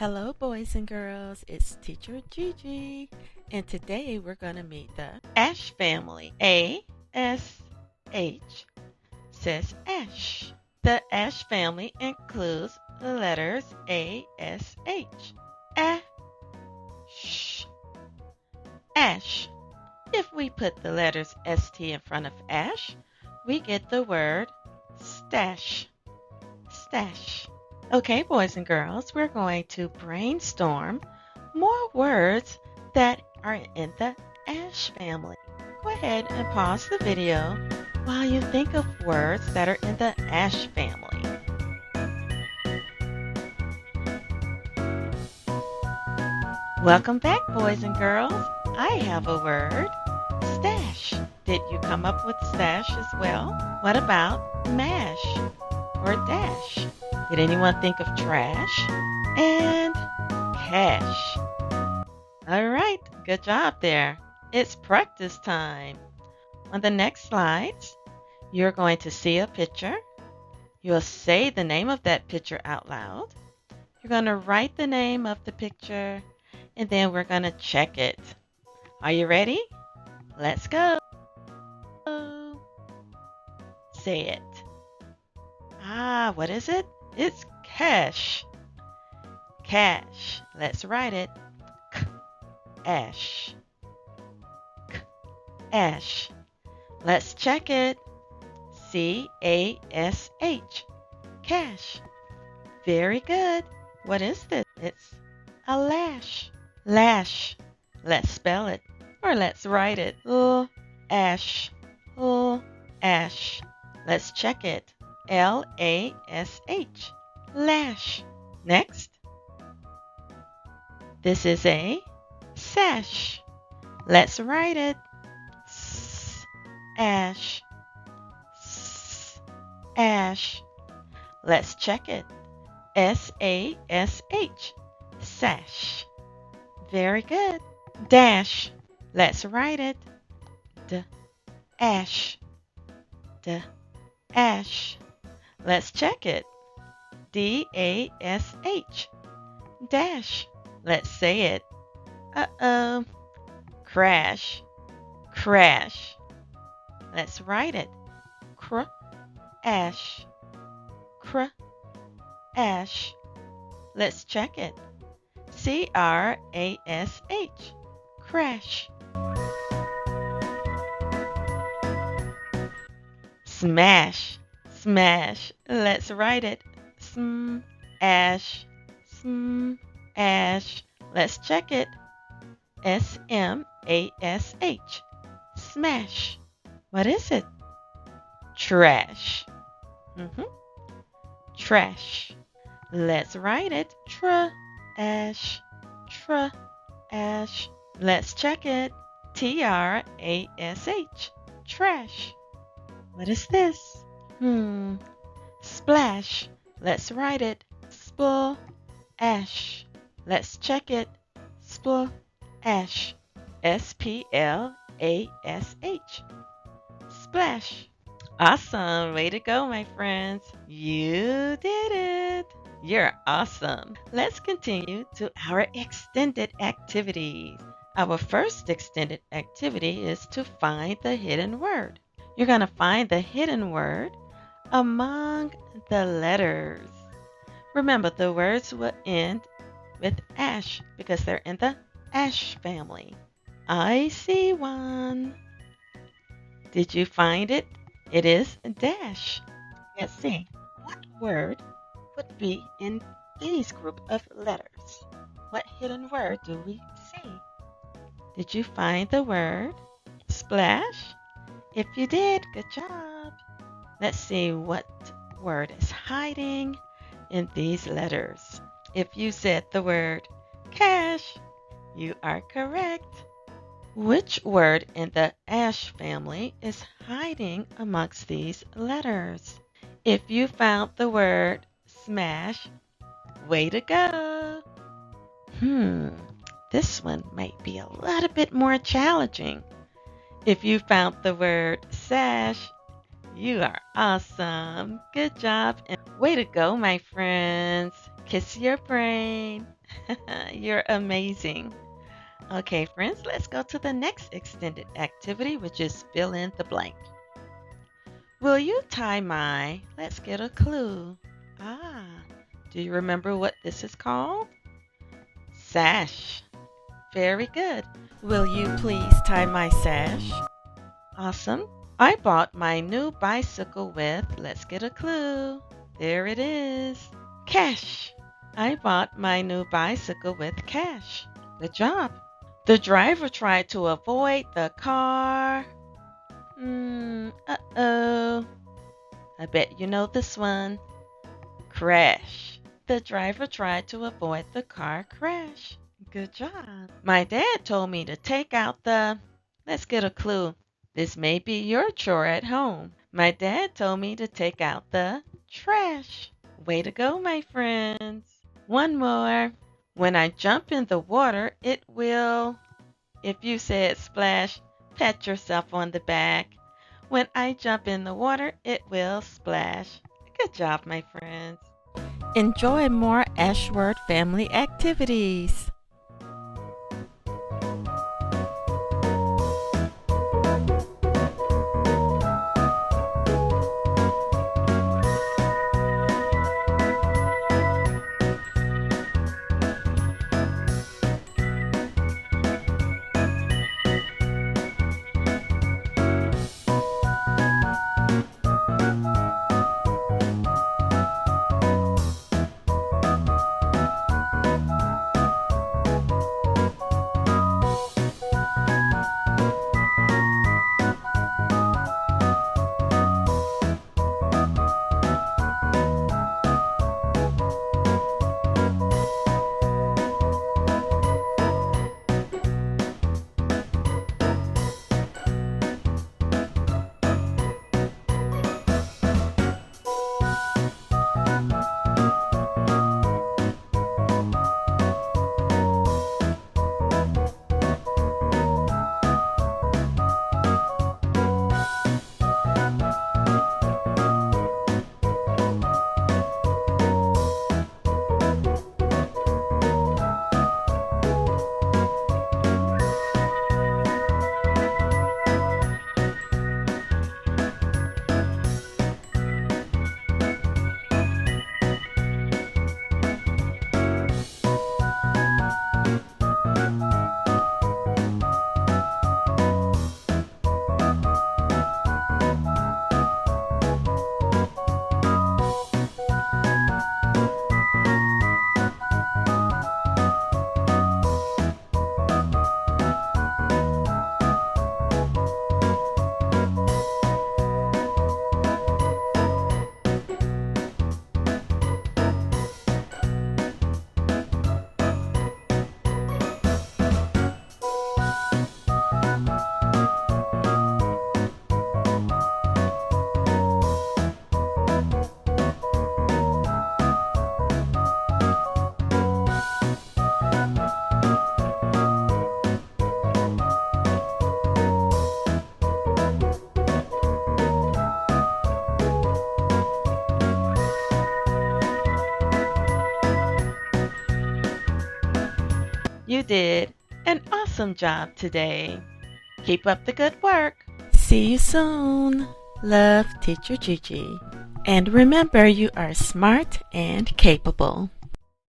Hello, boys and girls. It's Teacher Gigi, and today we're going to meet the ASH family. A-S-H says ASH. The ASH family includes the letters A-S-H. A-sh. ASH. If we put the letters S-T in front of ASH, we get the word stash. Stash. Okay, boys and girls, we're going to brainstorm more words that are in the ASH family. Go ahead and pause the video while you think of words that are in the ASH family. Welcome back, boys and girls. I have a word, stash. Did you come up with stash as well? What about mash or dash? Did anyone think of trash and cash? All right, good job there. It's practice time. On the next slides, you're going to see a picture. You'll say the name of that picture out loud. You're going to write the name of the picture, and then we're going to check it. Are you ready? Let's go. Say it. What is it? It's cash. Cash. Let's write it. K-ash. K-ash. Let's check it. C-A-S-H. Cash. Very good. What is this? It's a lash. Lash. Let's spell it. Or let's write it. L-ash. L-ash. Let's check it. L-A-S-H. Lash. Next. This is a sash. Let's write it. S-ash. S-ash. Let's check it. S-A-S-H. Sash. Very good. Dash. Let's write it. D-ash. D-ash. Let's check it. D-A-S-H. Dash. Let's say it. Crash. Crash. Let's write it. Cr-ash. Cr-ash. Let's check it. C-R-A-S-H. Crash. Smash. Smash. Let's write it. Sm-ash. Sm-ash. Let's check it. S-M-A-S-H. Smash. What is it? Trash. Trash. Let's write it. Tra-ash. Tra-ash. Let's check it. T-R-A-S-H. Trash. What is this? Splash. Let's write it. Spl-ash. Let's check it. Spl-ash. S-P-L-A-S-H. Splash. Awesome. Way to go, my friends. You did it. You're awesome. Let's continue to our extended activities. Our first extended activity is to find the hidden word. You're going to find the hidden word among the letters. Remember, the words will end with ash because they're in the ash family. I see one. Did you find it? It is dash. Let's see. What word would be in these group of letters? What hidden word do we see? Did you find the word splash? If you did, good job. Let's see what word is hiding in these letters. If you said the word cash, you are correct. Which word in the ash family is hiding amongst these letters? If you found the word smash, way to go. This one might be a little bit more challenging. If you found the word sash, you are awesome. Good job and way to go, my friends. Kiss your brain. You're amazing. Okay, friends, let's go to the next extended activity, which is fill in the blank. Will you tie my? Let's get a clue. Ah, do you remember what this is called? Sash. Very good. Will you please tie my sash? Awesome. I bought my new bicycle with, let's get a clue. There it is. Cash. I bought my new bicycle with cash. Good job. The driver tried to avoid the car. Uh-oh. I bet you know this one. Crash. The driver tried to avoid the car crash. Good job. My dad told me to take out the... Let's get a clue. This may be your chore at home. My dad told me to take out the trash. Way to go, my friends. One more. When I jump in the water, it will... If you said splash, pat yourself on the back. When I jump in the water, it will splash. Good job, my friends. Enjoy more ASH Word family activities. You did an awesome job today. Keep up the good work. See you soon. Love, Teacher Gigi. And remember, you are smart and capable.